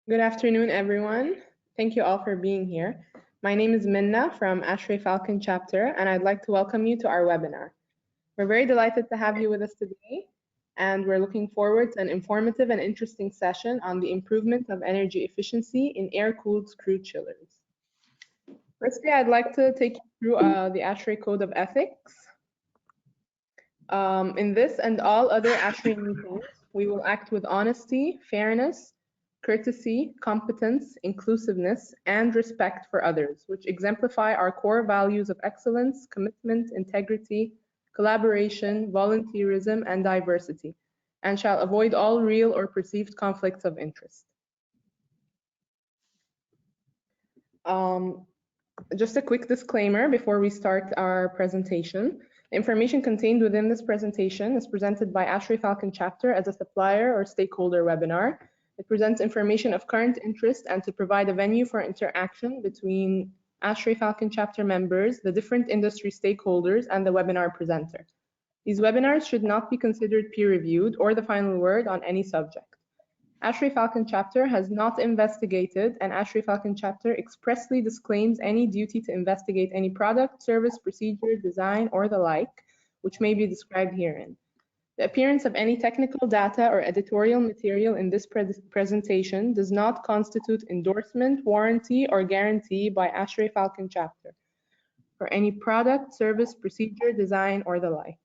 Good afternoon, everyone. Thank you all for being here. My name is Minna from ASHRAE Falcon Chapter, and I'd like to welcome you to our webinar. We're very delighted to have you with us today, and we're looking forward to an informative and interesting session on the improvement of energy efficiency in air-cooled screw chillers. Firstly, I'd like to take you through the ASHRAE Code of Ethics. In this and all other ASHRAE meetings, we will act with honesty, fairness, courtesy, competence, inclusiveness, and respect for others, which exemplify our core values of excellence, commitment, integrity, collaboration, volunteerism, and diversity, and shall avoid all real or perceived conflicts of interest. Just a quick disclaimer before we start our presentation. The information contained within this presentation is presented by ASHRAE Falcon Chapter as a supplier or stakeholder webinar. It presents information of current interest and to provide a venue for interaction between ASHRAE Falcon Chapter members, the different industry stakeholders, and the webinar presenter. These webinars should not be considered peer-reviewed or the final word on any subject. ASHRAE Falcon Chapter has not investigated, and ASHRAE Falcon Chapter expressly disclaims any duty to investigate any product, service, procedure, design, or the like, which may be described herein. The appearance of any technical data or editorial material in this presentation does not constitute endorsement, warranty, or guarantee by ASHRAE Falcon Chapter for any product, service, procedure, design, or the like.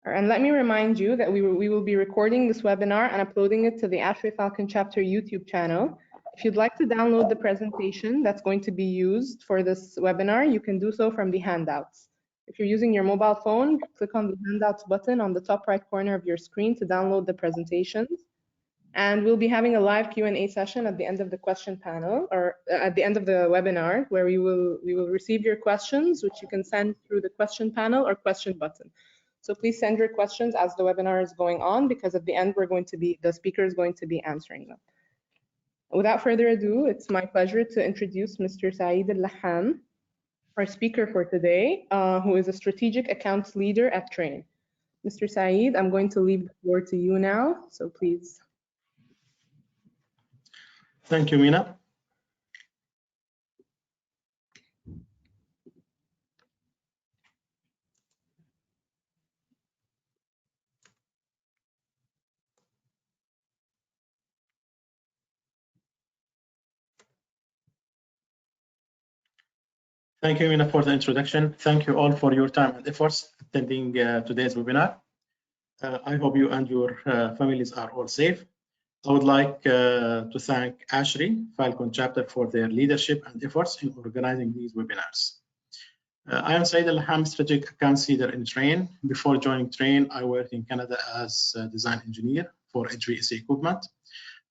And let me remind you that we will be recording this webinar and uploading it to the ASHRAE Falcon Chapter YouTube channel. If you'd like to download the presentation that's going to be used for this webinar, you can do so from the handouts. If you're using your mobile phone, click on the handouts button on the top right corner of your screen to download the presentations. And we'll be having a live Q&A session at the end of the question panel, or at the end of the webinar, where we will receive your questions, which you can send through the question panel or question button. So please send your questions as the webinar is going on, because at the end the speaker is going to be answering them. Without further ado, it's my pleasure to introduce Mr. Saeed Lahham, our speaker for today, who is a strategic accounts leader at Trane. Mr. Saeed, I'm going to leave the floor to you now, so please. Thank you, Mina. Thank you, Mina, for the introduction. Thank you all for your time and efforts attending today's webinar. I hope you and your families are all safe. I would like to thank ASHRAE Falcon Chapter for their leadership and efforts in organizing these webinars. I am Saeed Lahham, Strategic Accounts Leader in Trane. Before joining Trane, I worked in Canada as a design engineer for HVAC equipment.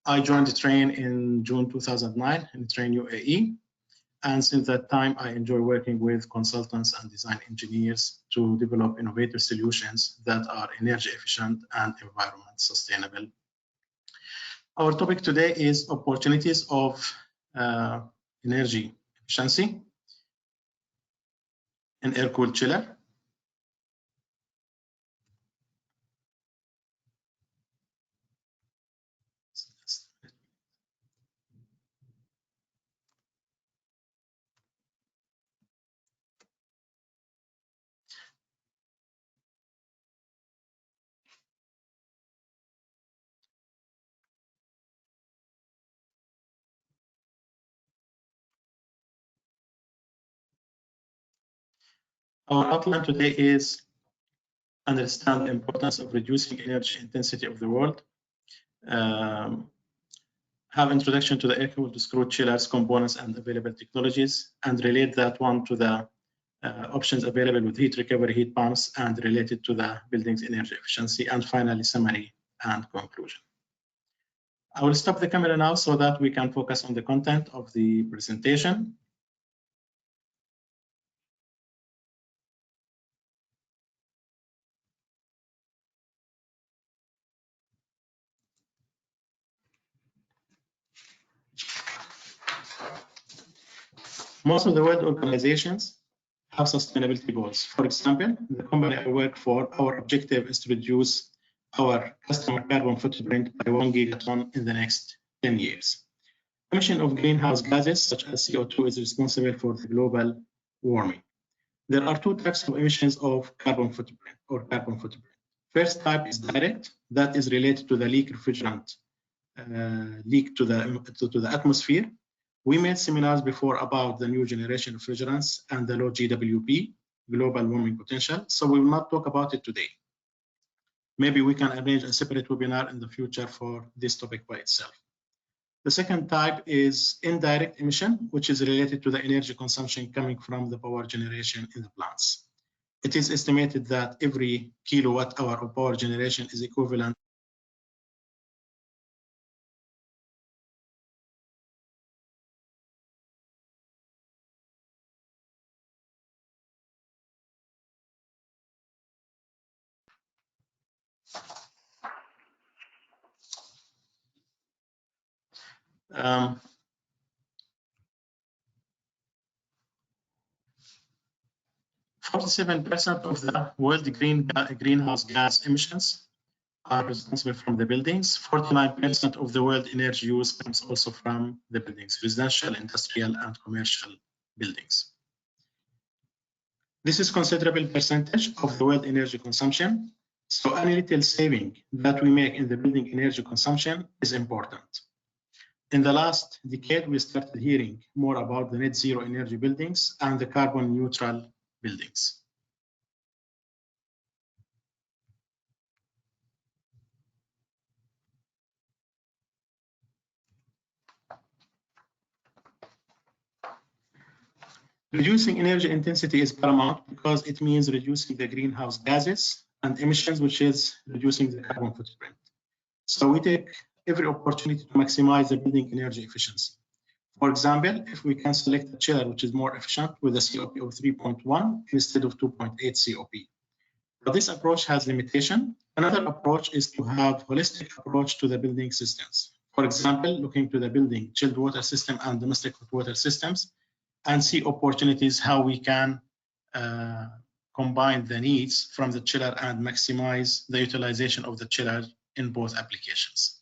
I joined Trane in June 2009 in Trane, UAE. And since that time, I enjoy working with consultants and design engineers to develop innovative solutions that are energy efficient and environment sustainable. Our topic today is opportunities of energy efficiency in air-cooled chiller. Our outline today is understand the importance of reducing energy intensity of the world, have introduction to the air-cooled screw chillers, components, and available technologies, and relate that one to the options available with heat recovery heat pumps and related to the building's energy efficiency, and finally summary and conclusion. I will stop the camera now so that we can focus on the content of the presentation. Most of the world organizations have sustainability goals. For example, the company I work for, our objective is to reduce our customer carbon footprint by 1 gigaton in the next 10 years. Emission of greenhouse gases such as CO2 is responsible for the global warming. There are two types of emissions of carbon footprint or carbon footprint. First type is direct, that is related to the leak refrigerant leak to the atmosphere. We made seminars before about the new generation refrigerants and the low GWP, global warming potential, so we will not talk about it today. Maybe we can arrange a separate webinar in the future for this topic by itself. The second type is indirect emission, which is related to the energy consumption coming from the power generation in the plants. It is estimated that every kilowatt hour of power generation is equivalent um, 47% of the world greenhouse gas emissions are responsible from the buildings. 49% of the world energy use comes also from the buildings, residential, industrial, and commercial buildings. This is considerable percentage of the world energy consumption. So any little saving that we make in the building energy consumption is important. In the last decade, we started hearing more about the net zero energy buildings and the carbon neutral buildings. Reducing energy intensity is paramount because it means reducing the greenhouse gases and emissions, which is reducing the carbon footprint. So we take every opportunity to maximize the building energy efficiency. For example, if we can select a chiller which is more efficient with a COP of 3.1 instead of 2.8 COP. But this approach has limitation. Another approach is to have holistic approach to the building systems. For example, looking to the building chilled water system and domestic hot water systems and see opportunities how we can combine the needs from the chiller and maximize the utilization of the chiller in both applications.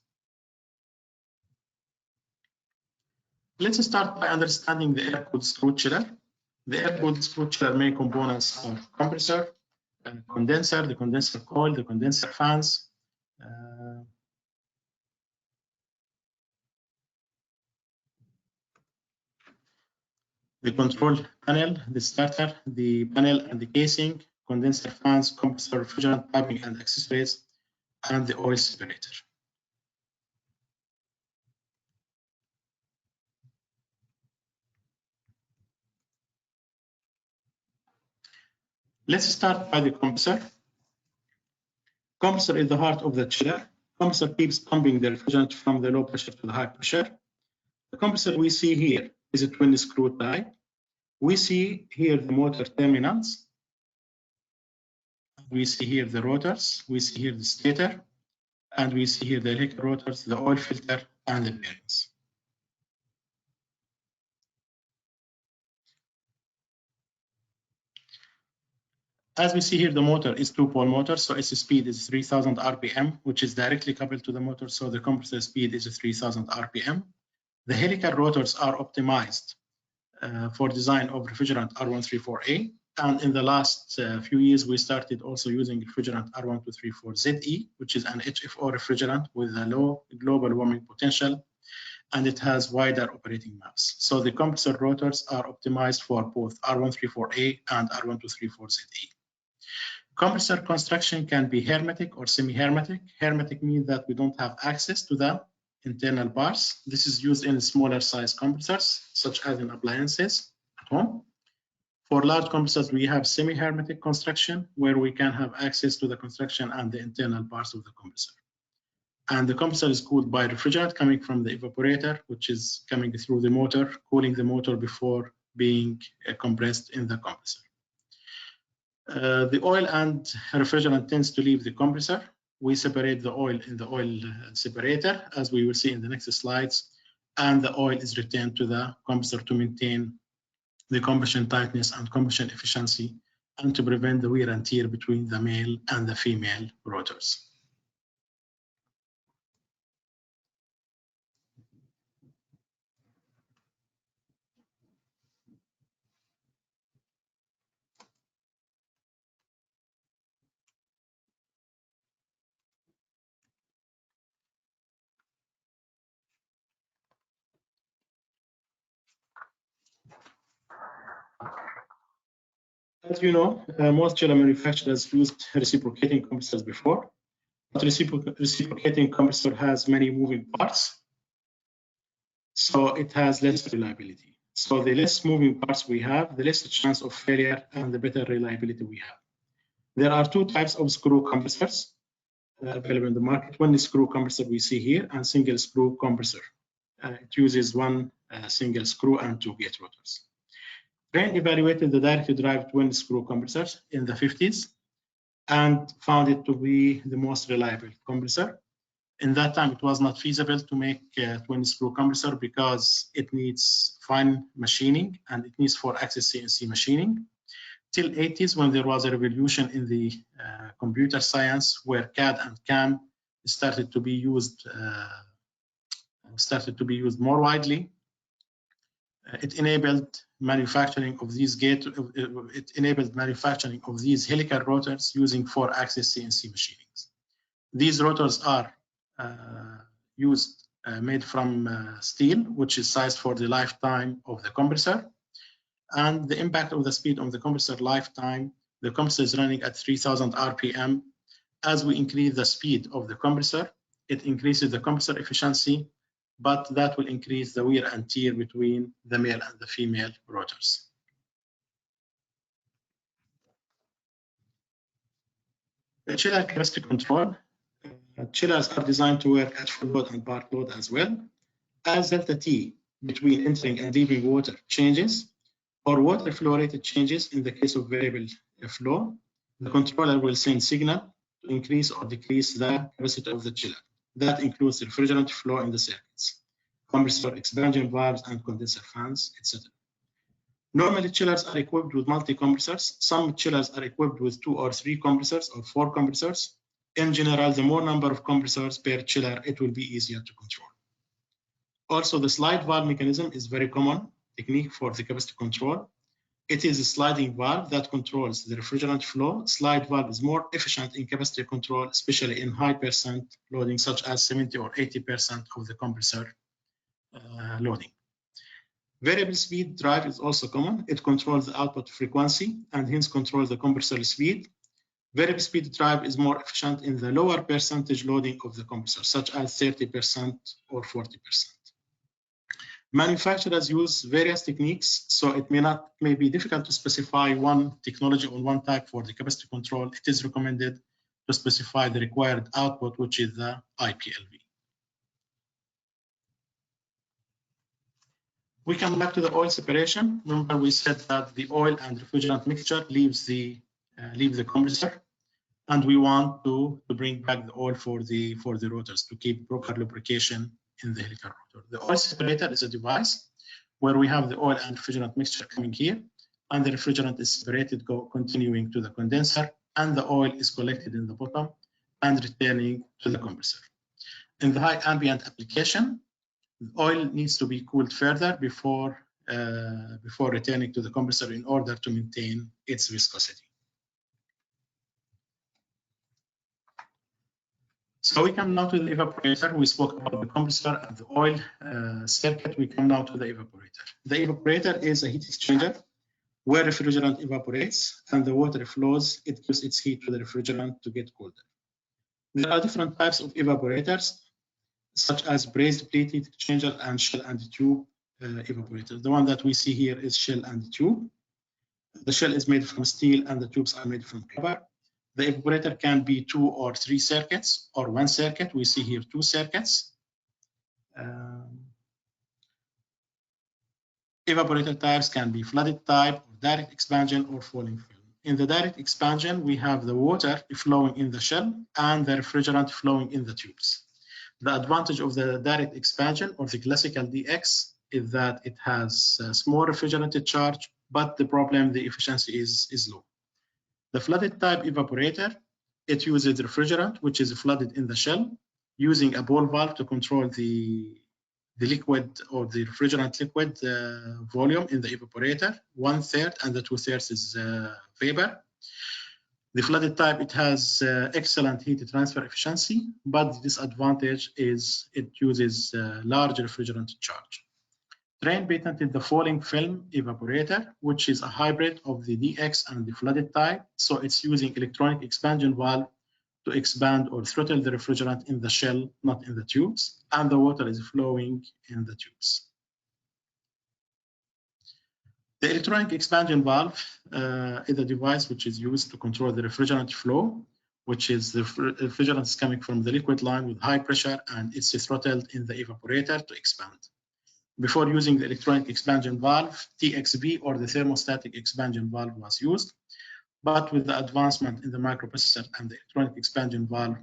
Let's start by understanding the air-cooled screw chiller. The air-cooled screw chiller main components are compressor, condenser, the condenser coil, the condenser fans, the control panel, the starter, the panel and the casing, condenser fans, compressor, refrigerant piping and accessories, and the oil separator. Let's start by the compressor. Compressor is the heart of the chiller. Compressor keeps pumping the refrigerant from the low pressure to the high pressure. The compressor we see here is a twin screw type. We see here the motor terminals. We see here the rotors. We see here the stator. And we see here the helical rotors, the oil filter, and the bearings. As we see here, the motor is two-pole motor, so its speed is 3,000 RPM, which is directly coupled to the motor, so the compressor speed is 3,000 RPM. The helical rotors are optimized for design of refrigerant R134A, and in the last few years, we started also using refrigerant R1234ZE, which is an HFO refrigerant with a low global warming potential, and it has wider operating maps. So the compressor rotors are optimized for both R134A and R1234ZE. Compressor construction can be hermetic or semi-hermetic. Hermetic means that we don't have access to the internal bars. This is used in smaller size compressors, such as in appliances at home. For large compressors, we have semi-hermetic construction, where we can have access to the construction and the internal parts of the compressor. And the compressor is cooled by refrigerant coming from the evaporator, which is coming through the motor, cooling the motor before being compressed in the compressor. The oil and refrigerant tends to leave the compressor. We separate the oil in the oil separator, as we will see in the next slides, and the oil is returned to the compressor to maintain the combustion tightness and combustion efficiency, and to prevent the wear and tear between the male and the female rotors. As you know, most chiller manufacturers used reciprocating compressors before, but reciprocating compressor has many moving parts, so it has less reliability. So the less moving parts we have, the less chance of failure and the better reliability we have. There are two types of screw compressors available in the market. One is screw compressor we see here, and single screw compressor. It uses one single screw and two gate rotors. Trane evaluated the direct drive twin screw compressors in the 50s and found it to be the most reliable compressor. In that time, it was not feasible to make a twin screw compressor because it needs fine machining and it needs 4-axis CNC machining. Till 80s, when there was a revolution in the computer science, where CAD and CAM started to be used more widely, it enabled manufacturing of these helical rotors using 4-axis CNC machinings. These rotors are made from steel, which is sized for the lifetime of the compressor. And the impact of the speed on the compressor lifetime, the compressor is running at 3000 RPM. As we increase the speed of the compressor, it increases the compressor efficiency, but that will increase the wear and tear between the male and the female rotors. The chiller capacity control. Chillers are designed to work at full load and part load as well. As delta T between entering and leaving water changes, or water flow rate changes in the case of variable flow, the controller will send signal to increase or decrease the capacity of the chiller. That includes refrigerant flow in the circuits, compressor expansion valves and condenser fans, etc. Normally, chillers are equipped with multi-compressors. Some chillers are equipped with 2 or 3 compressors or 4 compressors. In general, the more number of compressors per chiller, it will be easier to control. Also, the slide valve mechanism is very common technique for the capacity control. It is a sliding valve that controls the refrigerant flow. Slide valve is more efficient in capacity control, especially in high percent loading, such as 70 or 80% of the compressor loading. Variable speed drive is also common. It controls the output frequency and hence controls the compressor speed. Variable speed drive is more efficient in the lower percentage loading of the compressor, such as 30% or 40%. Manufacturers use various techniques, so it may be difficult to specify one technology or one type for the capacity control. It is recommended to specify the required output, which is the IPLV. We come back to the oil separation. Remember, we said that the oil and refrigerant mixture leaves the compressor, and we want to bring back the oil for the rotors to keep proper lubrication in the helical rotor. The oil separator is a device where we have the oil and refrigerant mixture coming here, and the refrigerant is separated, continuing to the condenser, and the oil is collected in the bottom and returning to the compressor. In the high ambient application, the oil needs to be cooled further before returning to the compressor in order to maintain its viscosity. So we come now to the evaporator. We spoke about the compressor and the oil circuit. We come now to the evaporator. The evaporator is a heat exchanger where refrigerant evaporates and the water flows. It gives its heat to the refrigerant to get colder. There are different types of evaporators, such as brazed plate heat exchanger and shell and tube evaporator. The one that we see here is shell and tube. The shell is made from steel and the tubes are made from copper. The evaporator can be 2 or 3 circuits or 1 circuit. We see here 2 circuits. Evaporator types can be flooded type, or direct expansion, or falling film. In the direct expansion, we have the water flowing in the shell and the refrigerant flowing in the tubes. The advantage of the direct expansion or the classical DX is that it has a small refrigerant charge, but the problem, the efficiency is low. The flooded type evaporator, it uses refrigerant, which is flooded in the shell, using a ball valve to control the liquid or the refrigerant liquid volume in the evaporator, 1/3, and the 2/3 is vapor. The flooded type, it has excellent heat transfer efficiency, but the disadvantage is it uses large refrigerant charge. Trane patented the falling film evaporator, which is a hybrid of the DX and the flooded type. So it's using electronic expansion valve to expand or throttle the refrigerant in the shell, not in the tubes, and the water is flowing in the tubes. The electronic expansion valve is a device which is used to control the refrigerant flow, which is the refrigerant is coming from the liquid line with high pressure, and it's throttled in the evaporator to expand. Before using the electronic expansion valve, TXV or the thermostatic expansion valve was used. But with the advancement in the microprocessor and the electronic expansion valve,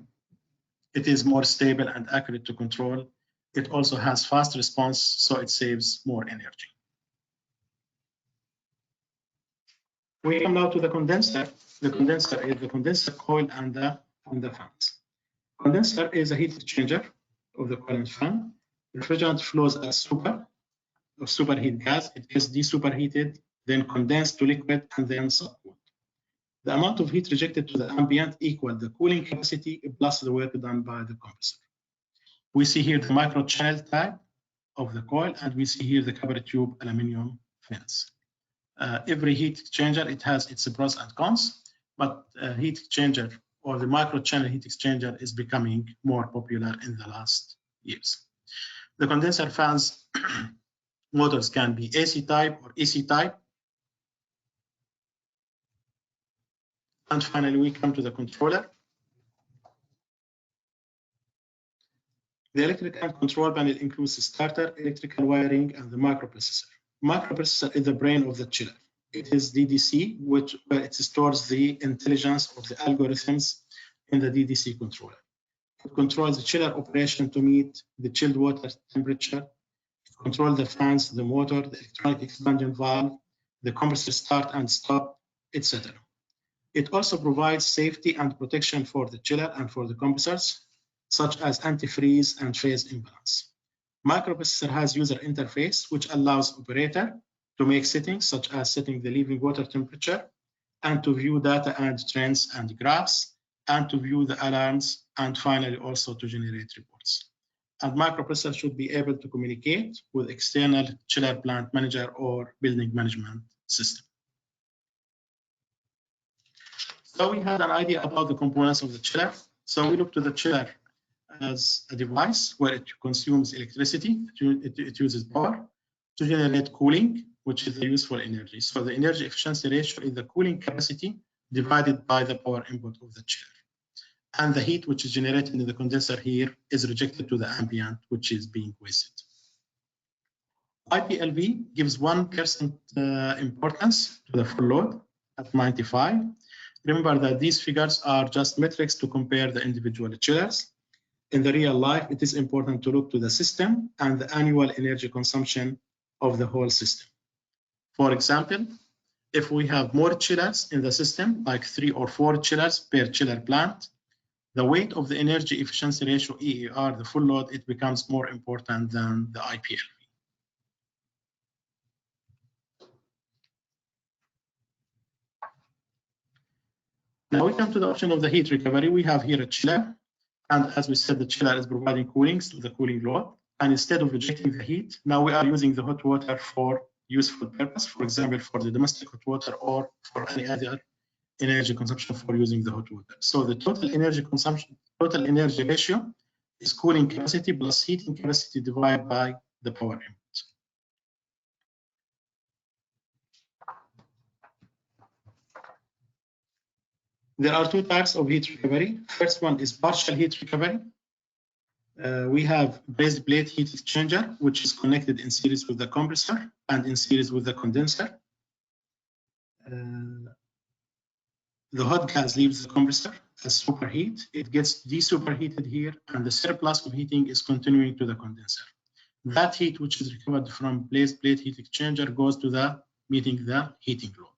it is more stable and accurate to control. It also has fast response, so it saves more energy. We come now to the condenser. The condenser is the condenser coil and the fans. Condenser is a heat exchanger of the coil and fan. Refrigerant flows as superheat gas. It is desuperheated, then condensed to liquid, and then subcooled. The amount of heat rejected to the ambient equals the cooling capacity plus the work done by the compressor. We see here the micro channel type of the coil, and we see here the copper tube aluminum fins. Every heat exchanger, it has its pros and cons, but heat exchanger or the micro channel heat exchanger is becoming more popular in the last years. The condenser fans motors can be AC type or EC type. And finally, we come to the controller. The electric and control panel includes the starter, electrical wiring, and the microprocessor. Microprocessor is the brain of the chiller. It is DDC, where it stores the intelligence of the algorithms in the DDC controller. It controls the chiller operation to meet the chilled water temperature. It controls the fans, the motor, the electronic expansion valve, the compressor start and stop, etc. It also provides safety and protection for the chiller and for the compressors, such as antifreeze and phase imbalance. Microprocessor has user interface, which allows operator to make settings, such as setting the leaving water temperature, and to view data and trends and graphs, and to view the alarms, and finally also to generate reports. And microprocessor should be able to communicate with external chiller plant manager or building management system. So we had an idea about the components of the chiller. So we look to the chiller as a device where it consumes electricity, it uses power to generate cooling, which is the useful energy. So the energy efficiency ratio is the cooling capacity divided by the power input of the chiller. And the heat which is generated in the condenser here is rejected to the ambient, which is being wasted. IPLV gives 1% importance to the full load at 95. Remember that these figures are just metrics to compare the individual chillers. In the real life, it is important to look to the system and the annual energy consumption of the whole system. For example, if we have more chillers in the system, like 3 or 4 chillers per chiller plant, the weight of the energy efficiency ratio, EER, the full load, it becomes more important than the IPLV. Now we come to the option of the heat recovery. We have here a chiller, and as we said, the chiller is providing cooling to the cooling load. And instead of rejecting the heat, now we are using the hot water for useful purpose, for example, for the domestic hot water or for any other energy consumption for using the hot water. So the total energy consumption, total energy ratio is cooling capacity plus heating capacity divided by the power input. There are 2 types of heat recovery. First one is partial heat recovery. We have brazed plate heat exchanger, which is connected in series with the compressor and in series with the condenser. The hot gas leaves the compressor as superheat. It gets desuperheated here, and the surplus of heating is continuing to the condenser. That heat, which is recovered from brazed plate heat exchanger, goes to the meeting the heating load.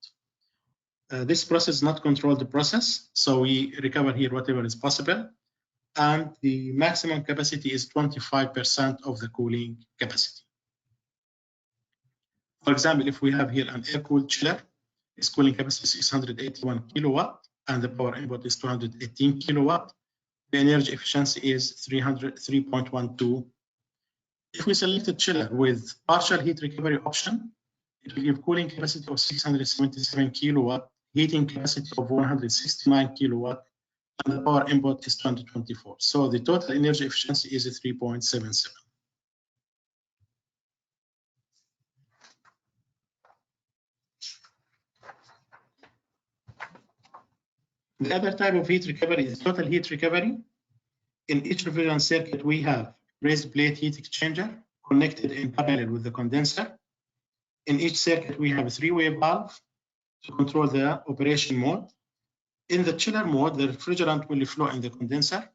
This process is not controlled process, so we recover here whatever is possible, and the maximum capacity is 25% of the cooling capacity. For example, if we have here an air-cooled chiller, its cooling capacity is 681 kilowatt, and the power input is 218 kilowatt. The energy efficiency is 3.12. If we select a chiller with partial heat recovery option, it will give cooling capacity of 677 kilowatt, heating capacity of 169 kilowatt, and the power input is 2024. So the total energy efficiency is 3.77. The other type of heat recovery is total heat recovery. In each refrigerant circuit, we have raised plate heat exchanger connected in parallel with the condenser. In each circuit, we have a three-way valve to control the operation mode. In the chiller mode, the refrigerant will flow in the condenser.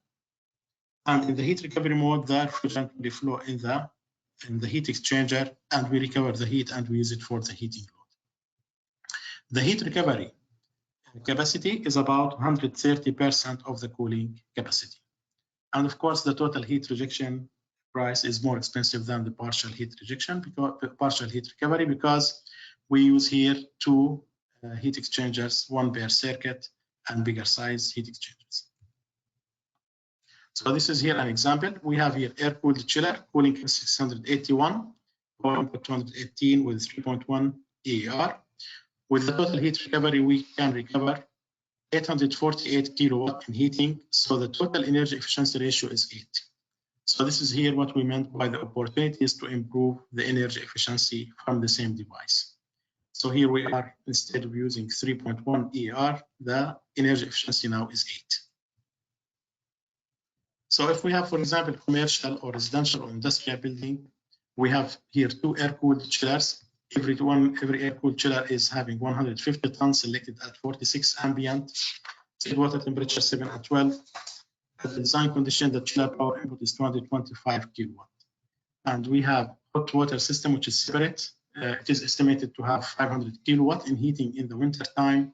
And in the heat recovery mode, the refrigerant will flow in the heat exchanger, and we recover the heat and we use it for the heating load. The heat recovery capacity is about 130% of the cooling capacity. And of course, the total heat rejection price is more expensive than the partial heat rejection, because partial heat recovery, because we use here two heat exchangers, one per circuit, and bigger size heat exchangers. So this is here an example. We have here air-cooled chiller, cooling capacity 681, power input 218 with 3.1 EAR. With the total heat recovery, we can recover 848 kilowatt in heating, so the total energy efficiency ratio is 8. So this is here what we meant by the opportunities to improve the energy efficiency from the same device. So here we are, instead of using 3.1 ER, the energy efficiency now is 8. So if we have, for example, commercial or residential or industrial building, we have here two air-cooled chillers. Every air-cooled chiller is having 150 tons selected at 46 ambient, said water temperature 7 at 12. At the design condition, the chiller power input is 225 kilowatt. And we have hot water system, which is separate. It is estimated to have 500 kilowatt in heating in the winter time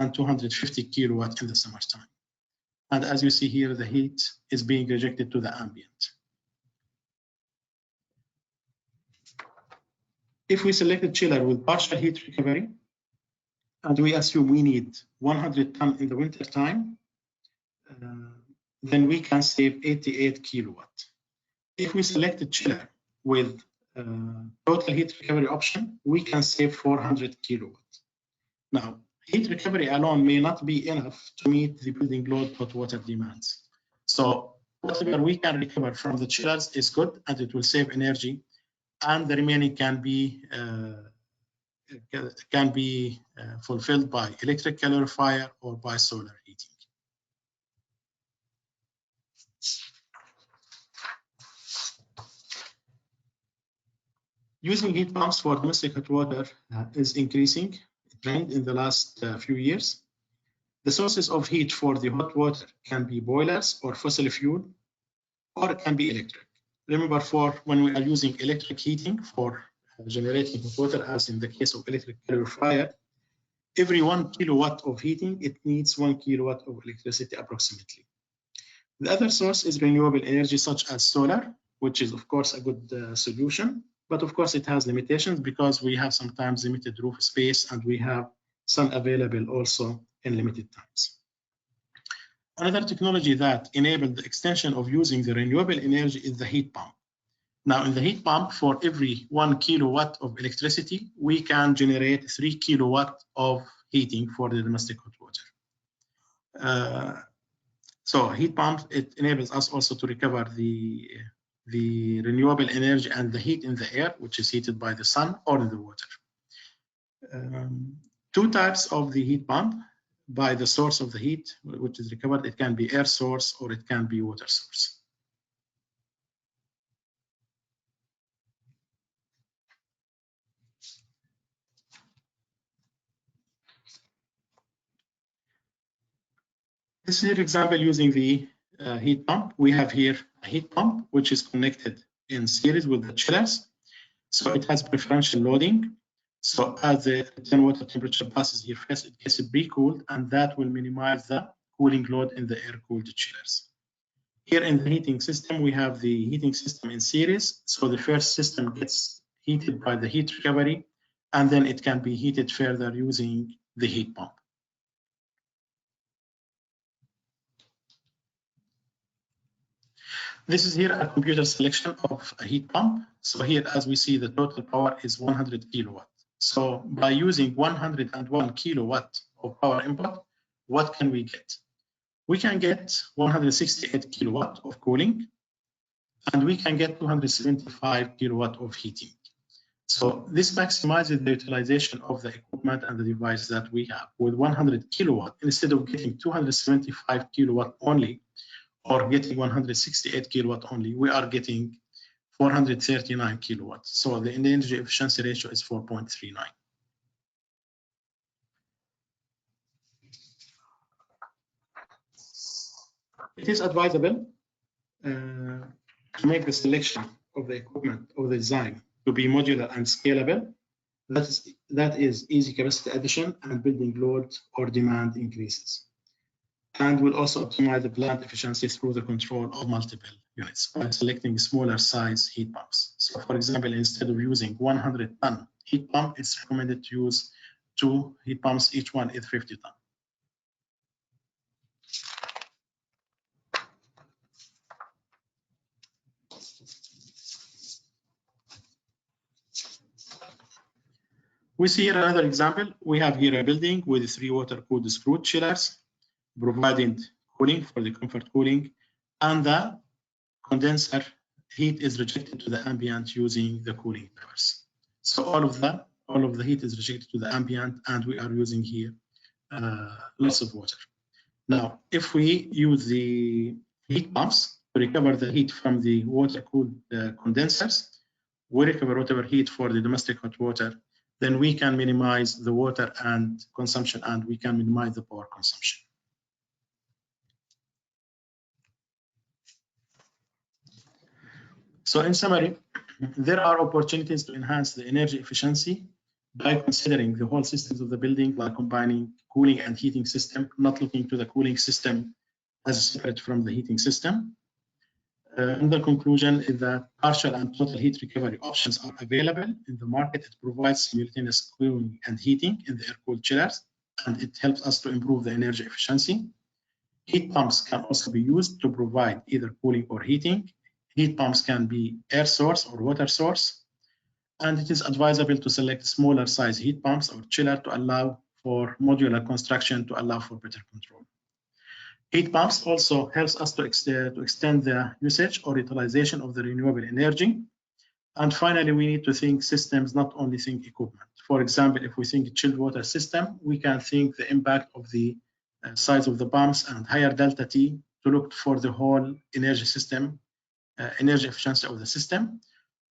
and 250 kilowatt in the summertime. And as you see here, the heat is being rejected to the ambient. If we select a chiller with partial heat recovery, and we assume we need 100 ton in the winter time, then we can save 88 kilowatt. If we select a chiller with total heat recovery option, we can save 400 kilowatt. Now, heat recovery alone may not be enough to meet the building load hot water demands. So whatever we can recover from the chillers is good, and it will save energy, and the remaining can be fulfilled by electric calorifier or by solar heating. Using heat pumps for domestic hot water is increasing trend in the last few years. The sources of heat for the hot water can be boilers or fossil fuel, or it can be electric. Remember, for when we are using electric heating for generating hot water, as in the case of electric calorifier, every 1 kilowatt of heating, it needs 1 kilowatt of electricity approximately. The other source is renewable energy, such as solar, which is of course a good solution, but of course it has limitations because we have sometimes limited roof space and we have sun available also in limited times. Another technology that enabled the extension of using the renewable energy is the heat pump. Now, in the heat pump, for every 1 kilowatt of electricity, we can generate 3 kilowatt of heating for the domestic hot water. So heat pump, it enables us also to recover the renewable energy and the heat in the air, which is heated by the sun or in the water. Two types of the heat pump by the source of the heat, which is recovered. It can be air source or it can be water source. This is an example using the heat pump. We have here a heat pump which is connected in series with the chillers. So it has preferential loading. So as the water temperature passes here first, it gets pre-cooled, and that will minimize the cooling load in the air-cooled chillers. Here in the heating system, we have the heating system in series. So the first system gets heated by the heat recovery, and then it can be heated further using the heat pump. This is here a computer selection of a heat pump. So here, as we see, the total power is 100 kilowatt. So by using 101 kilowatt of power input, what can we get? We can get 168 kilowatt of cooling, and we can get 275 kilowatt of heating. So this maximizes the utilization of the equipment and the device that we have. With 100 kilowatt, instead of getting 275 kilowatt only, or getting 168 kilowatt only, we are getting 439 kilowatts. So the energy efficiency ratio is 4.39. It is advisable to make the selection of the equipment or the design to be modular and scalable. That is easy capacity addition and building load or demand increases. And will also optimize the plant efficiency through the control of multiple units by selecting smaller size heat pumps. So for example, instead of using 100-ton heat pump, it's recommended to use 2 heat pumps, each one is 50 ton. We see here another example. We have here a building with 3 water-cooled screw chillers, providing cooling for the comfort cooling, and the condenser heat is rejected to the ambient using the cooling towers. So all of the heat is rejected to the ambient, and we are using here lots of water. Now, if we use the heat pumps to recover the heat from the water-cooled condensers, we recover whatever heat for the domestic hot water, then we can minimize the water and consumption, and we can minimize the power consumption. So in summary, there are opportunities to enhance the energy efficiency by considering the whole systems of the building, by combining cooling and heating system, not looking to the cooling system as separate from the heating system. And the conclusion is that partial and total heat recovery options are available in the market. It provides simultaneous cooling and heating in the air-cooled chillers, and it helps us to improve the energy efficiency. Heat pumps can also be used to provide either cooling or heating. Heat pumps can be air source or water source, and it is advisable to select smaller size heat pumps or chiller to allow for modular construction to allow for better control. Heat pumps also helps us to extend the usage or utilization of the renewable energy. And finally, we need to think systems, not only think equipment. For example, if we think chilled water system, we can think the impact of the size of the pumps and higher delta T to look for the whole energy system, energy efficiency of the system.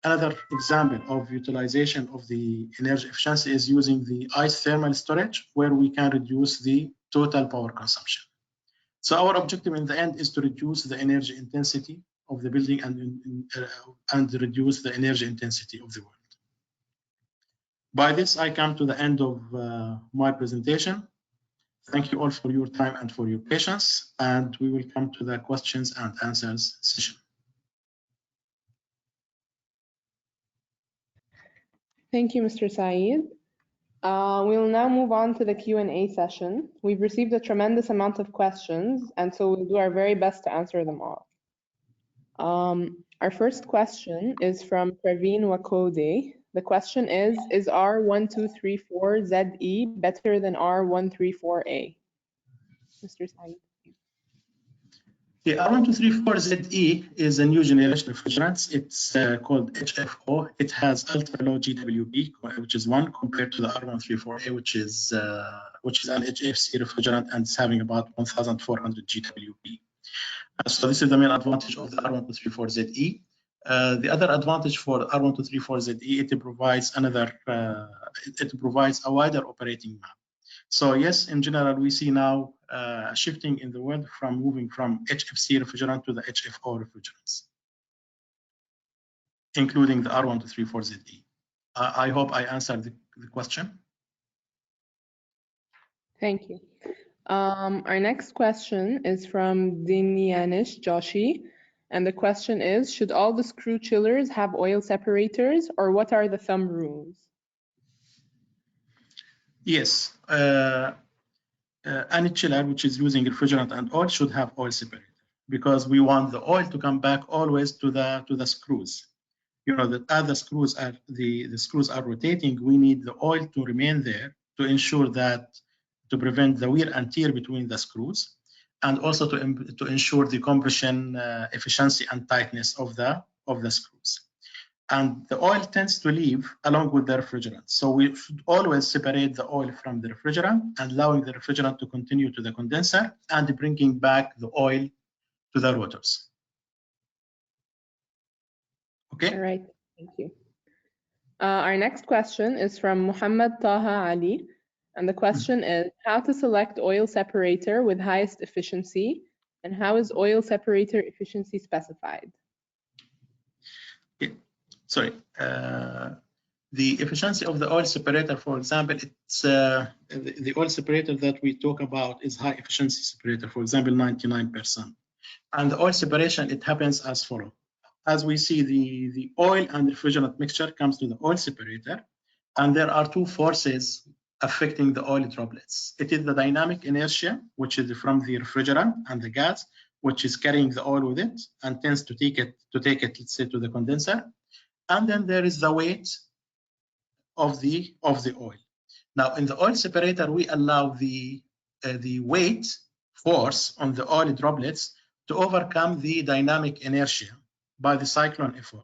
Another example of utilization of the energy efficiency is using the ice thermal storage, where we can reduce the total power consumption. So our objective in the end is to reduce the energy intensity of the building and reduce the energy intensity of the world. By this, I come to the end of my presentation. Thank you all for your time and for your patience, and we will come to the questions and answers session. Thank you, Mr. Saeed. We will now move on to the Q&A session. We've received a tremendous amount of questions, and so we'll do our very best to answer them all. Our first question is from Praveen Wakode. The question is R1234ZE better than R134A? Mr. Saeed. The R1234ZE is a new generation of refrigerants. It's called HFO. It has ultra-low GWP, which is 1, compared to the R134A, which is an HFC refrigerant and is having about 1,400 GWP. So this is the main advantage of the R1234ZE. The other advantage for R1234ZE, it provides a wider operating map. So yes, in general, we see now shifting in the world from moving from HFC refrigerant to the HFO refrigerants, including the R1234ZE. I hope I answered the question. Thank you. Our next question is from Dinyanish Joshi, and the question is, should all the screw chillers have oil separators, or what are the thumb rules? Yes, any chiller which is using refrigerant and oil should have oil separator. because we want the oil to come back always to the screws. You know that as the screws are rotating, we need the oil to remain there to ensure that, to prevent the wear and tear between the screws, and also to ensure the compression efficiency and tightness of the screws. And the oil tends to leave along with the refrigerant. So we should always separate the oil from the refrigerant, and allowing the refrigerant to continue to the condenser and bringing back the oil to the rotors. Okay. All right, thank you. Our next question is from Muhammad Taha Ali, and the question is how to select oil separator with highest efficiency, and how is oil separator efficiency specified? Okay. Sorry. The efficiency of the oil separator, for example, it's the oil separator that we talk about is high efficiency separator, for example, 99%. And the oil separation, it happens as follows. As we see, the oil and refrigerant mixture comes to the oil separator, and there are two forces affecting the oil droplets. It is the dynamic inertia, which is from the refrigerant and the gas, which is carrying the oil with it and tends to take it, let's say, to the condenser. And then there is the weight of the oil. Now, in the oil separator, we allow the weight force on the oil droplets to overcome the dynamic inertia by the cyclone effort.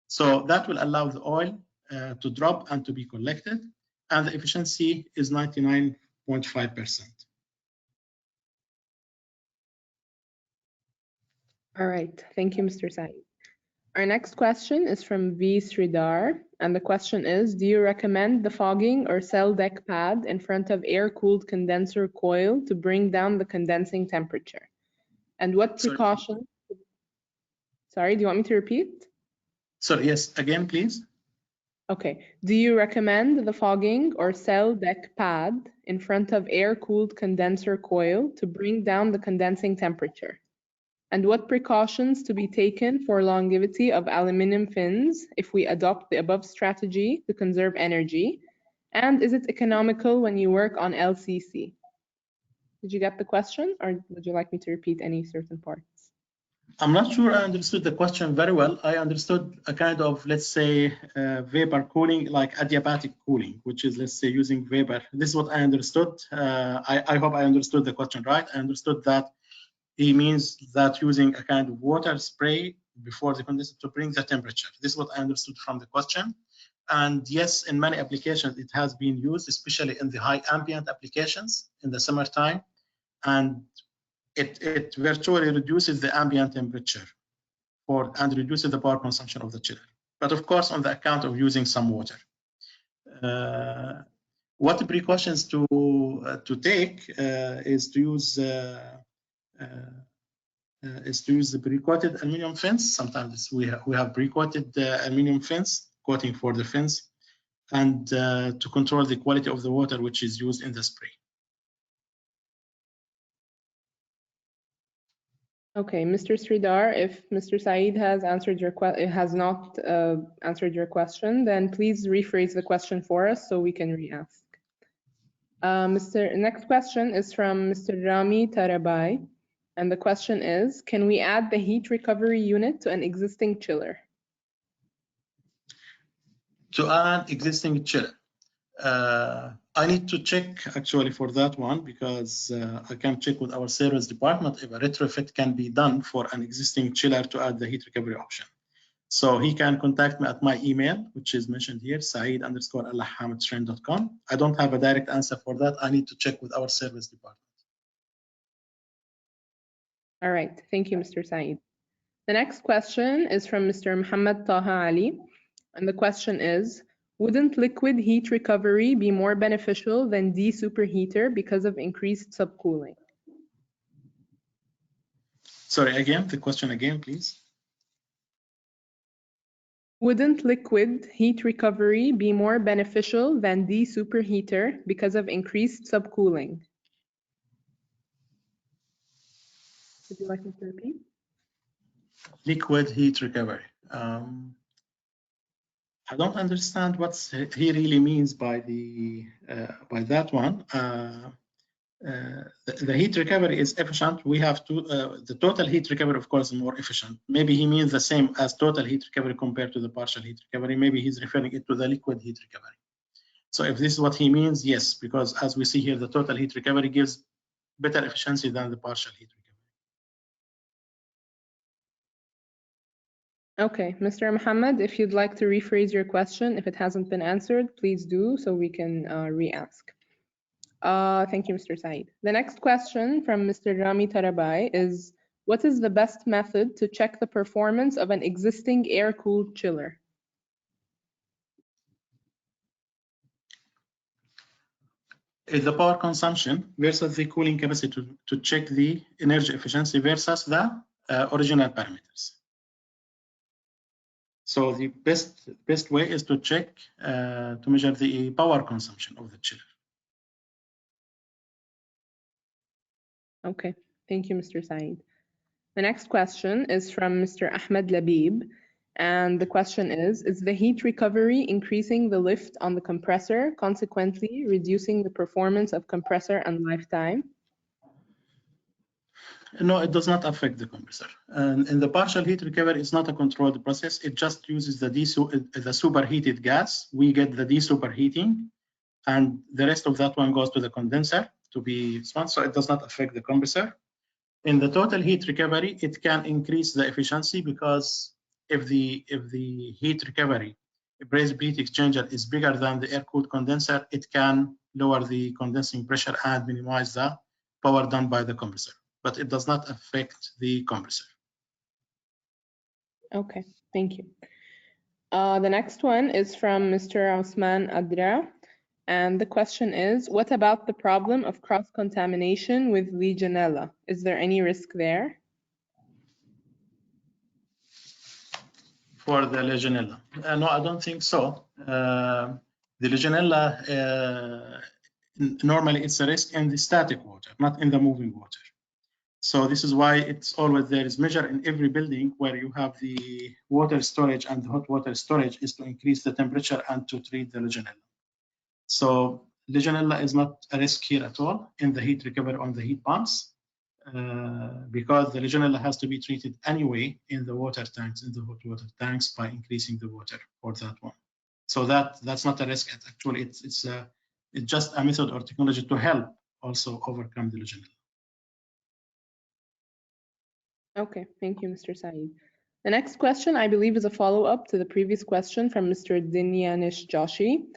So that will allow the oil to drop and to be collected, and the efficiency is 99.5%. All right, thank you, Mr. Saeed. Our next question is from V. Sridhar, and the question is, do you recommend the fogging or cell deck pad in front of air-cooled condenser coil to bring down the condensing temperature? And what precautions? Sorry, do you want me to repeat? Sorry, yes, again, please. Okay. Do you recommend the fogging or cell deck pad in front of air-cooled condenser coil to bring down the condensing temperature? And what precautions to be taken for longevity of aluminum fins if we adopt the above strategy to conserve energy? And is it economical when you work on LCC? Did you get the question, or would you like me to repeat any certain parts? I'm not sure I understood the question very well. I understood a kind of, let's say, vapor cooling, like adiabatic cooling, which is, let's say, using vapor. This is what I understood. I hope I understood the question right. I understood that he means that using a kind of water spray before the condenser to bring the temperature. This is what I understood from the question. And yes, in many applications, it has been used, especially in the high ambient applications in the summertime. And it virtually reduces the ambient temperature and reduces the power consumption of the chiller. But of course, on the account of using some water. What precautions to take is to use the pre-coated aluminum fins. Sometimes we have pre-coated aluminum fins, coating for the fins, and to control the quality of the water which is used in the spray. Okay, Mr. Sridhar, if Mr. Saeed has answered your not answered your question, then please rephrase the question for us so we can re-ask. Next question is from Mr. Rami Tarabai, and the question is, can we add the heat recovery unit to an existing chiller? To add existing chiller. I need to check actually for that one, because I can check with our service department if a retrofit can be done for an existing chiller to add the heat recovery option. So he can contact me at my email, which is mentioned here, saeed_allahham@trane.com. I don't have a direct answer for that. I need to check with our service department. All right, thank you, Mr. Saeed. The next question is from Mr. Muhammad Taha Ali, and the question is, wouldn't liquid heat recovery be more beneficial than de-superheater because of increased subcooling? Sorry, again, the question again, please. Wouldn't liquid heat recovery be more beneficial than de-superheater because of increased subcooling? Would you like me to repeat? Liquid heat recovery. I don't understand what he really means by that one. the heat recovery is efficient. We have to, the total heat recovery, of course, is more efficient. Maybe he means the same as total heat recovery compared to the partial heat recovery. Maybe he's referring it to the liquid heat recovery. So if this is what he means, yes, because as we see here, the total heat recovery gives better efficiency than the partial heat recovery. Okay, Mr. Muhammad, if you'd like to rephrase your question, if it hasn't been answered, please do so we can re-ask. Thank you, Mr. Saeed. The next question from Mr. Rami Tarabai is, what is the best method to check the performance of an existing air-cooled chiller? Is the power consumption versus the cooling capacity to check the energy efficiency versus the original parameters. So the best way is to check, to measure the power consumption of the chiller. Okay, thank you, Mr. Saeed. The next question is from Mr. Ahmed Labib, and the question is the heat recovery increasing the lift on the compressor, consequently reducing the performance of compressor and lifetime? No, it does not affect the compressor. And in the partial heat recovery, it's not a controlled process. It just uses the superheated gas. We get the desuperheating, and the rest of that one goes to the condenser to be spun, so it does not affect the compressor. In the total heat recovery, it can increase the efficiency because if the heat recovery brazed heat exchanger is bigger than the air-cooled condenser, it can lower the condensing pressure and minimize the power done by the compressor, but it does not affect the compressor. Okay, thank you. The next one is from Mr. Osman Adra, and the question is, what about the problem of cross-contamination with Legionella? Is there any risk there? For the Legionella? No, I don't think so. The Legionella, normally it's a risk in the static water, not in the moving water. So this is why it's always there is measure in every building where you have the water storage and the hot water storage is to increase the temperature and to treat the Legionella. So Legionella is not a risk here at all in the heat recovery on the heat pumps because the Legionella has to be treated anyway in the water tanks, in the hot water tanks by increasing the water for that one. So that's not a risk. Actually, it's just a method or technology to help also overcome the Legionella. Okay, thank you, Mr. Saeed. The next question, I believe, is a follow-up to the previous question from Mr. Dinyanish Joshi.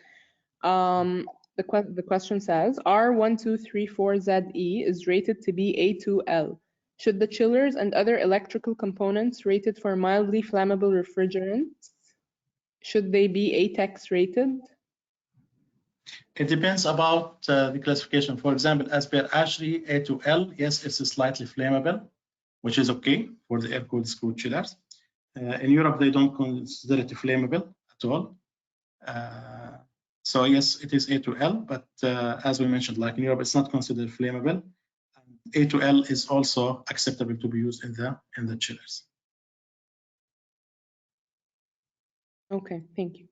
The question says, R1234ZE is rated to be A2L. Should the chillers and other electrical components rated for mildly flammable refrigerants, should they be ATEX rated? It depends about the classification. For example, as per ASHRAE A2L, yes, it's slightly flammable, which is okay for the air-cooled screw chillers. In Europe, they don't consider it flammable at all. So yes, it is A2L, but as we mentioned, like in Europe, it's not considered flammable. A2L is also acceptable to be used in the chillers. Okay, thank you.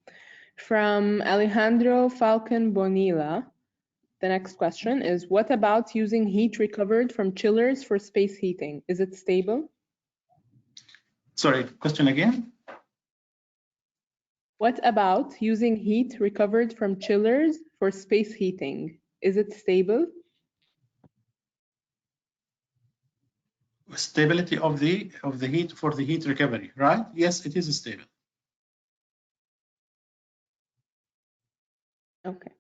From Alejandro Falcon Bonilla, the next question is, what about using heat recovered from chillers for space heating? Is it stable? Sorry, question again? What about using heat recovered from chillers for space heating? Is it stable? Stability of the heat for the heat recovery, right? Yes, it is stable. Okay,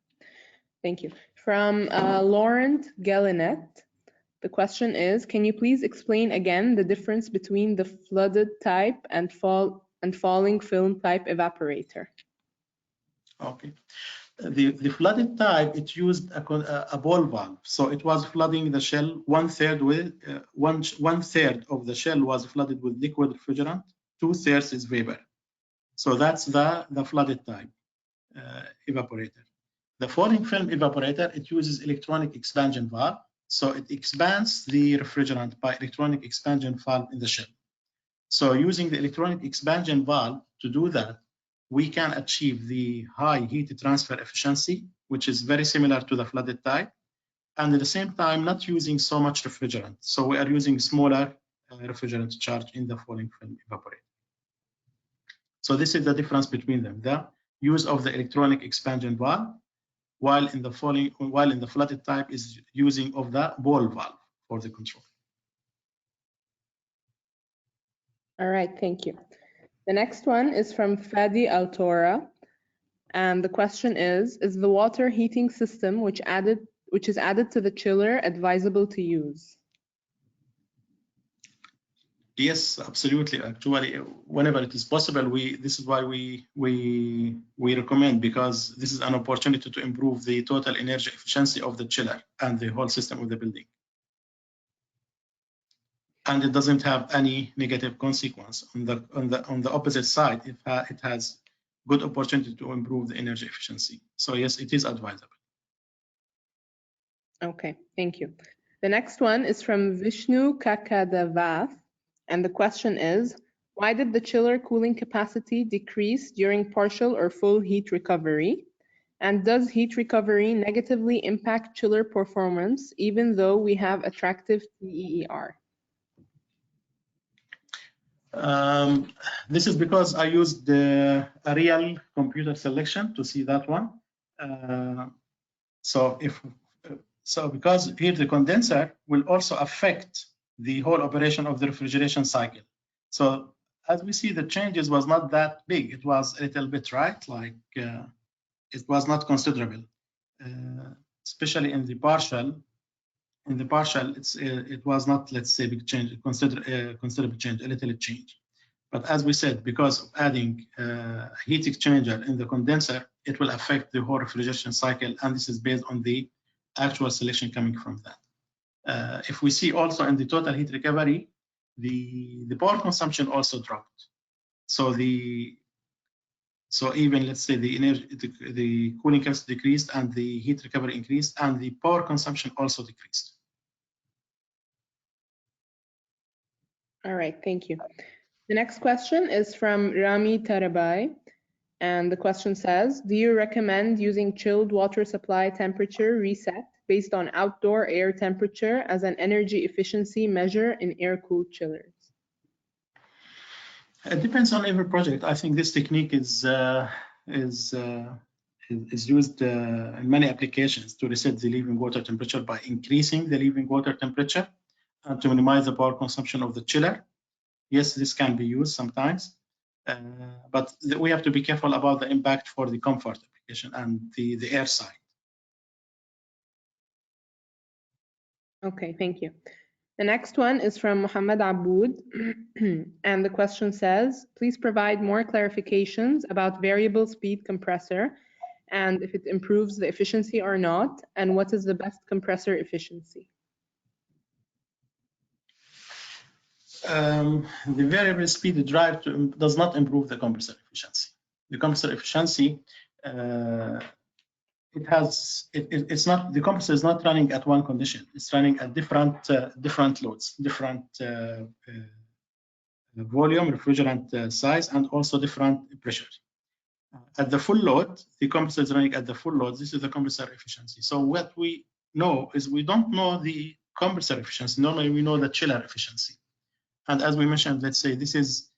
thank you. From Laurent Gallinet, the question is, can you please explain again the difference between the flooded type and falling film type evaporator? Okay. The flooded type, it used a ball valve, so it was flooding the shell one third of the shell was flooded with liquid refrigerant, 2/3 is vapor. So that's the flooded type evaporator. The falling film evaporator, it uses electronic expansion valve, so it expands the refrigerant by electronic expansion valve in the shell. So using the electronic expansion valve to do that, we can achieve the high heat transfer efficiency, which is very similar to the flooded type. and at the same time not using so much refrigerant. So we are using smaller refrigerant charge in the falling film evaporator. So this is the difference between them: the use of the electronic expansion valve, while in the flooded type is using of the ball valve for the control. All right, thank you. The next one is from Fadi Altora, and the question is the water heating system which is added to the chiller advisable to use? Yes, absolutely. Actually, whenever it is possible, this is why we recommend, because this is an opportunity to improve the total energy efficiency of the chiller and the whole system of the building. And it doesn't have any negative consequence. On the opposite side, it has good opportunity to improve the energy efficiency. So yes, it is advisable. Okay, thank you. The next one is from Vishnu Kakadavath, and the question is, why did the chiller cooling capacity decrease during partial or full heat recovery? And does heat recovery negatively impact chiller performance even though we have attractive TEER? This is because I used a real computer selection to see that one. So because here the condenser will also affect the whole operation of the refrigeration cycle. So as we see, the changes was not that big. It was a little bit, right? Like it was not considerable, especially in the partial. In the partial, it was not, let's say, big change, considerable change, a little change. But as we said, because of adding heat exchanger in the condenser, it will affect the whole refrigeration cycle, and this is based on the actual selection coming from that. If we see also in the total heat recovery, the power consumption also dropped. So even, let's say, the cooling capacity decreased and the heat recovery increased, and the power consumption also decreased. All right, thank you. The next question is from Rami Tarabai, and the question says, do you recommend using chilled water supply temperature reset based on outdoor air temperature as an energy efficiency measure in air-cooled chillers? It depends on every project. I think this technique is used in many applications to reset the leaving water temperature by increasing the leaving water temperature and to minimize the power consumption of the chiller. Yes, this can be used sometimes, but we have to be careful about the impact for the comfort application and the air side. Okay, thank you. The next one is from Muhammad Aboud, and the question says, please provide more clarifications about variable speed compressor and if it improves the efficiency or not, and what is the best compressor efficiency? The variable speed drive does not improve the compressor efficiency. The compressor efficiency, it's not, the compressor is not running at one condition. It's running at different loads, different volume, refrigerant size, and also different pressures. At the full load, the compressor is running at the full load. This is the compressor efficiency. So what we know is we don't know the compressor efficiency. Normally we know the chiller efficiency. And as we mentioned, let's say this is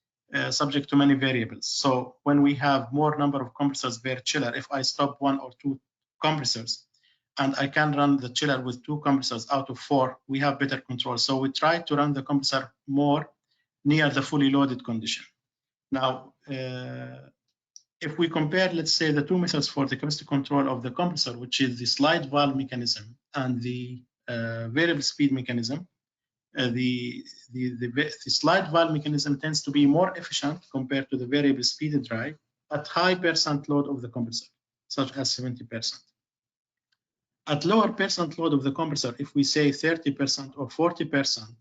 subject to many variables. So when we have more number of compressors per chiller, if I stop 1 or 2 compressors and I can run the chiller with 2 compressors out of 4, we have better control. So we try to run the compressor more near the fully loaded condition. Now, if we compare, let's say, the 2 methods for the capacity control of the compressor, which is the slide valve mechanism and the variable speed mechanism, the slide valve mechanism tends to be more efficient compared to the variable speed drive at high percent load of the compressor, such as 70%. At lower percent load of the compressor, if we say 30% or 40%,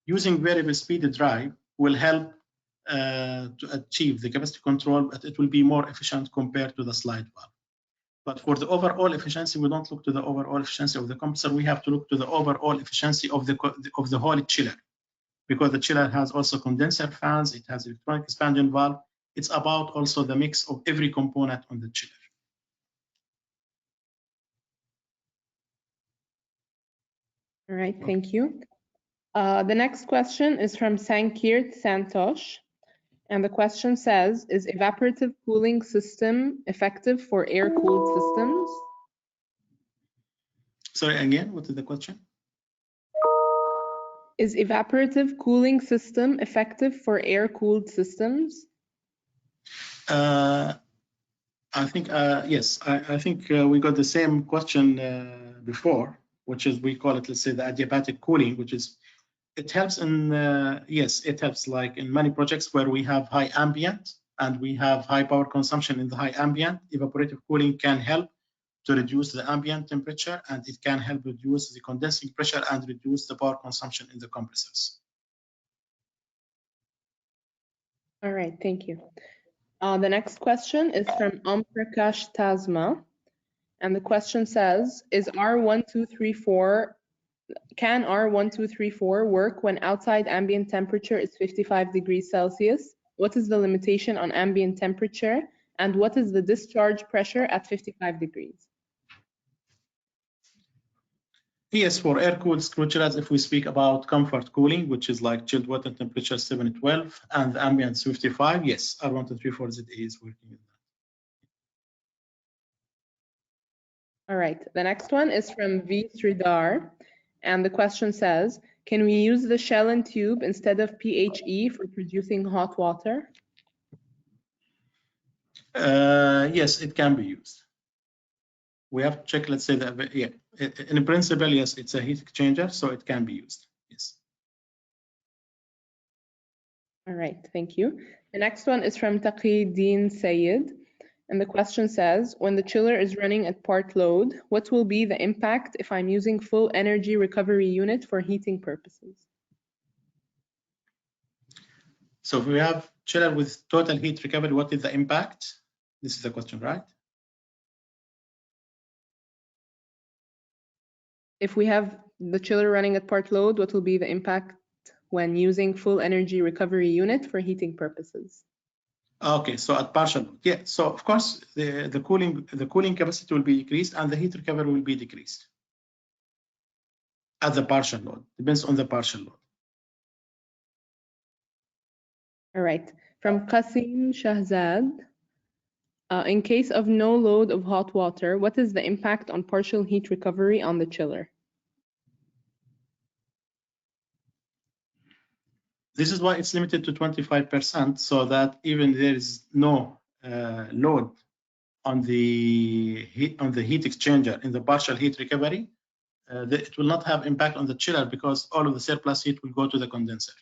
using variable speed drive will help to achieve the capacity control, but it will be more efficient compared to the slide valve. But for the overall efficiency, we don't look to the overall efficiency of the compressor. We have to look to the overall efficiency of the whole chiller, because the chiller has also condenser fans, it has electronic expansion valve. It's about also the mix of every component on the chiller. All right, thank you. The next question is from Sankirt Santosh. And the question says, is evaporative cooling system effective for air-cooled systems? Sorry, again, what is the question? Is evaporative cooling system effective for air-cooled systems? I think, yes, I think we got the same question before, which is, we call it, let's say, the adiabatic cooling, which is, it helps in, yes, it helps like in many projects where we have high ambient and we have high power consumption in the high ambient. Evaporative cooling can help to reduce the ambient temperature, and it can help reduce the condensing pressure and reduce the power consumption in the compressors. All right, thank you. The next question is from Amprakash Tasma. And the question says, is R1234, can R1234 work when outside ambient temperature is 55 degrees Celsius? What is the limitation on ambient temperature? And what is the discharge pressure at 55 degrees? Yes, for air-cooled screw chillers, if we speak about comfort cooling, which is like chilled water temperature 712 and ambient 55, yes, R1234ZA is working with that. All right, the next one is from V. Sridhar, and the question says, can we use the shell and tube instead of PHE for producing hot water? Yes, it can be used. We have to check, let's say, that, yeah, in principle, yes, it's a heat exchanger, so it can be used, yes. All right, thank you. The next one is from Taqi Saeed. And the question says, when the chiller is running at part load, what will be the impact if I'm using full energy recovery unit for heating purposes? So if we have chiller with total heat recovery, what is the impact? This is the question, right? If we have the chiller running at part load, what will be the impact when using full energy recovery unit for heating purposes? Okay, so at partial load, yeah. So of course, the cooling capacity will be decreased and the heat recovery will be decreased at the partial load. Depends on the partial load. All right. From Qasim Shahzad, in case of no load of hot water, what is the impact on partial heat recovery on the chiller? This is why it's limited to 25%, so that even there is no load on the heat exchanger in the partial heat recovery, it will not have impact on the chiller because all of the surplus heat will go to the condenser.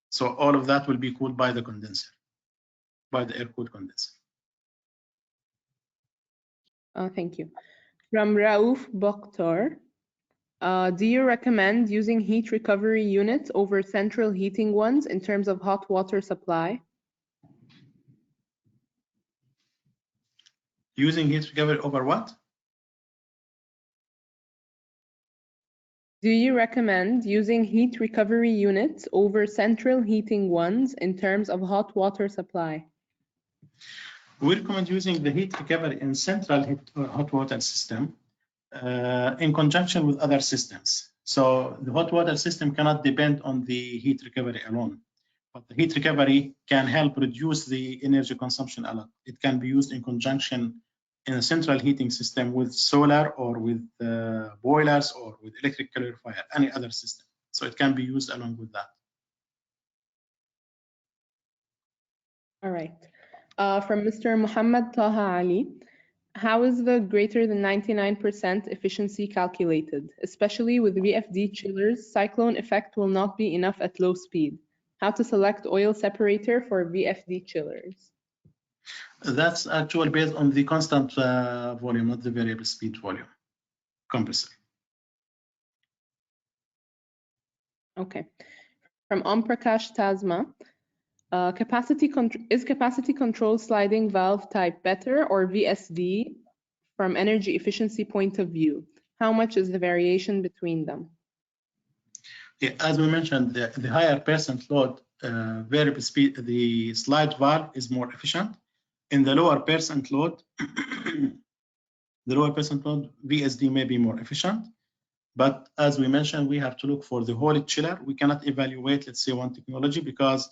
So all of that will be cooled by the condenser, by the air-cooled condenser. Thank you. From Raouf Bakhtar, do you recommend using heat recovery units over central heating ones in terms of hot water supply? Using heat recovery over what? Do you recommend using heat recovery units over central heating ones in terms of hot water supply? We recommend using the heat recovery in central hot water system in conjunction with other systems. So the hot water system cannot depend on the heat recovery alone, but the heat recovery can help reduce the energy consumption a lot. It can be used in conjunction in a central heating system with solar or with boilers or with electric calorifier, any other system. So it can be used along with that. All right. From Mr. Muhammad Taha Ali, how is the greater than 99% efficiency calculated? Especially with VFD chillers, cyclone effect will not be enough at low speed. How to select oil separator for VFD chillers? That's actually based on the constant volume, not the variable speed volume compressor. Okay. From Omprakash Tasma, is capacity control sliding valve type better or VSD from energy efficiency point of view? How much is the variation between them? Yeah, as we mentioned, the higher percent load variable speed, the slide valve is more efficient. In the lower percent load, VSD may be more efficient. But as we mentioned, we have to look for the whole chiller. We cannot evaluate, let's say, one technology because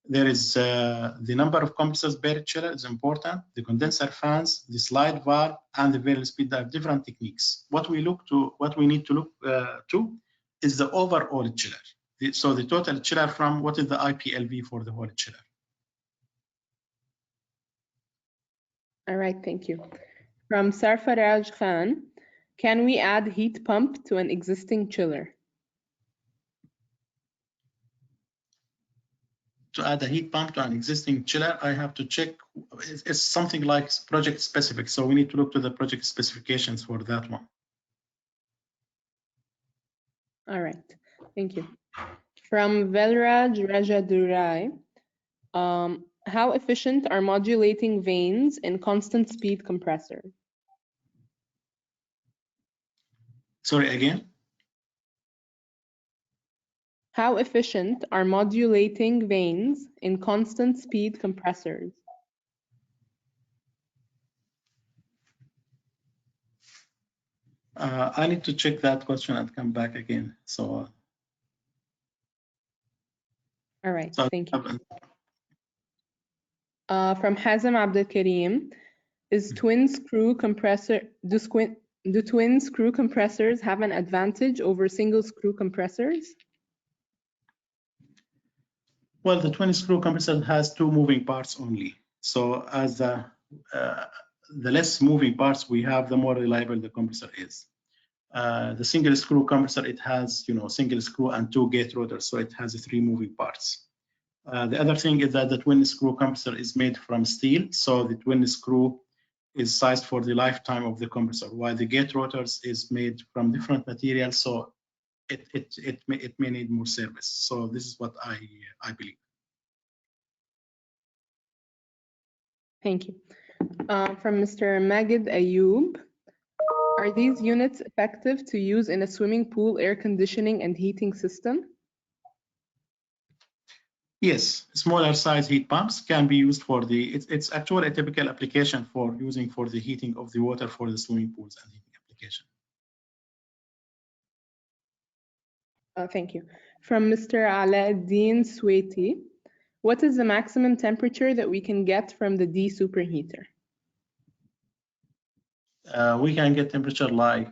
there is the number of compressors per chiller is important, the condenser fans, the slide valve, and the variable speed drive, different techniques. What we need to look to is the overall chiller. So the total chiller from what is the IPLV for the whole chiller. All right, thank you. From Sarfaraj Khan, can we add heat pump to an existing chiller? To add a heat pump to an existing chiller, I have to check. It's something like project specific. So we need to look to the project specifications for that one. All right, thank you. From Velraj Rajadurai, how efficient are modulating vanes in constant speed compressor? Sorry, again? How efficient are modulating vanes in constant speed compressors? I need to check that question and come back again. So. All right, thank you. From Hazem Abdelkarim, is twin screw compressor, do twin screw compressors have an advantage over single screw compressors? Well, the twin screw compressor has two moving parts only. So as the less moving parts we have, the more reliable the compressor is. The single screw compressor, it has, single screw and two gate rotors, so it has three moving parts. The other thing is that the twin screw compressor is made from steel, so the twin screw is sized for the lifetime of the compressor, while the gate rotors is made from different materials, so it may need more service. So this is what I believe. Thank you. From Mr. Magid Ayub, are these units effective to use in a swimming pool air conditioning and heating system? Yes, smaller size heat pumps can be used for it's actually a typical application for using for the heating of the water for the swimming pools and heating application. Thank you. From Mr. Alauddin Sweeti, what is the maximum temperature that we can get from the D superheater? We can get temperature like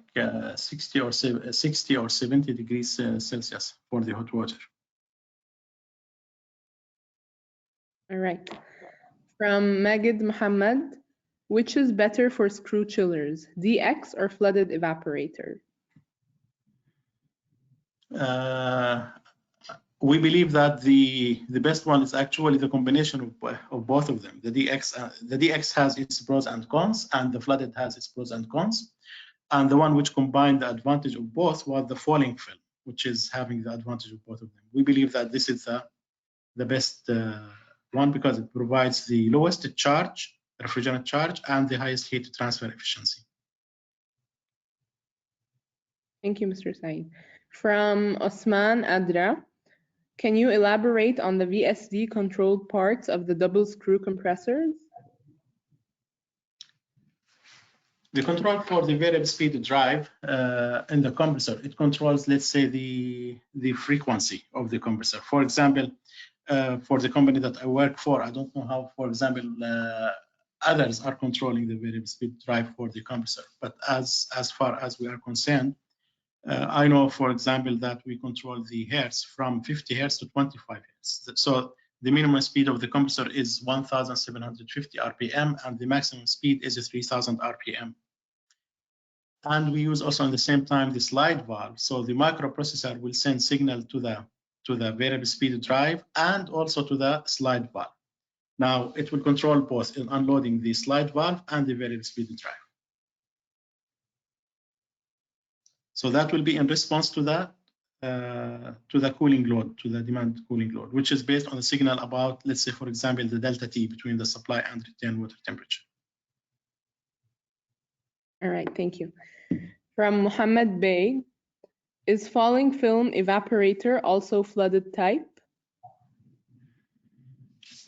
60 or 70 degrees Celsius for the hot water. All right. From Magid Muhammad, which is better for screw chillers, DX or flooded evaporator? We believe that the best one is actually the combination of both of them. The DX has its pros and cons, and the flooded has its pros and cons. And the one which combined the advantage of both was the falling film, which is having the advantage of both of them. We believe that this is the best one because it provides the lowest charge, refrigerant charge, and the highest heat transfer efficiency. Thank you, Mr. Saeed. From Osman Adra, can you elaborate on the VSD controlled parts of the double screw compressors? The control for the variable speed drive in the compressor, it controls, let's say, the frequency of the compressor. For example, for the company that I work for, I don't know how, for example, others are controlling the variable speed drive for the compressor. But as far as we are concerned, I know, for example, that we control the hertz from 50 hertz to 25 hertz. So the minimum speed of the compressor is 1,750 RPM, and the maximum speed is 3,000 RPM. And we use also at the same time the slide valve. So the microprocessor will send signal to the variable speed drive and also to the slide valve. Now it will control both in unloading the slide valve and the variable speed drive. So that will be in response to the cooling load, to the demand cooling load, which is based on the signal about, let's say, for example, the delta T between the supply and return water temperature. All right, thank you. From Muhammad Bey, is falling film evaporator also flooded type?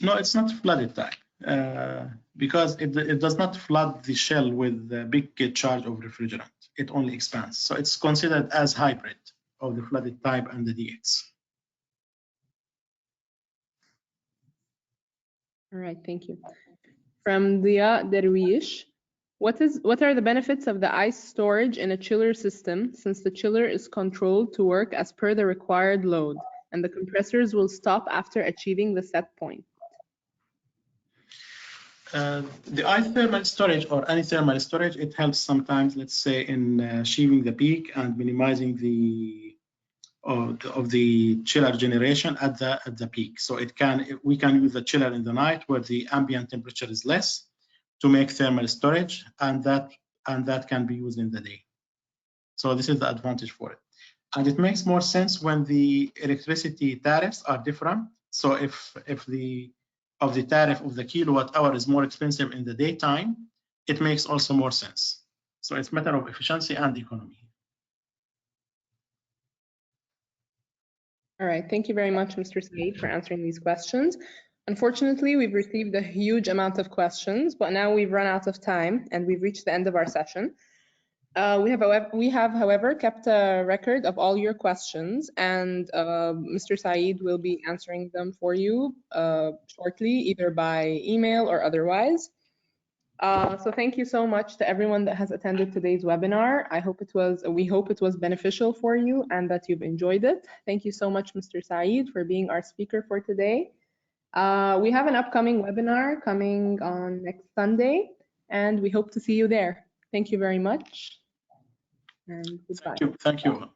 No, it's not flooded type. because it does not flood the shell with a big charge of refrigerant. It only expands. So it's considered as hybrid of the flooded type and the DX. All right, thank you. From Dia Derwish, what are the benefits of the ice storage in a chiller system, since the chiller is controlled to work as per the required load and the compressors will stop after achieving the set point? The ice thermal storage or any thermal storage, it helps sometimes, let's say, in achieving the peak and minimizing the of the chiller generation at the peak. So we can use the chiller in the night where the ambient temperature is less to make thermal storage, and that can be used in the day. So this is the advantage for it. And it makes more sense when the electricity tariffs are different. So if the tariff of the kilowatt hour is more expensive in the daytime, it makes also more sense. So it's a matter of efficiency and economy. All right, thank you very much, Mr. Saeed, for answering these questions. Unfortunately, we've received a huge amount of questions, but now we've run out of time and we've reached the end of our session. We have, however, kept a record of all your questions, and Mr. Saeed will be answering them for you shortly, either by email or otherwise. So thank you so much to everyone that has attended today's webinar. We hope it was beneficial for you and that you've enjoyed it. Thank you so much, Mr. Saeed, for being our speaker for today. We have an upcoming webinar coming on next Sunday, and we hope to see you there. Thank you very much, and goodbye. Thank you.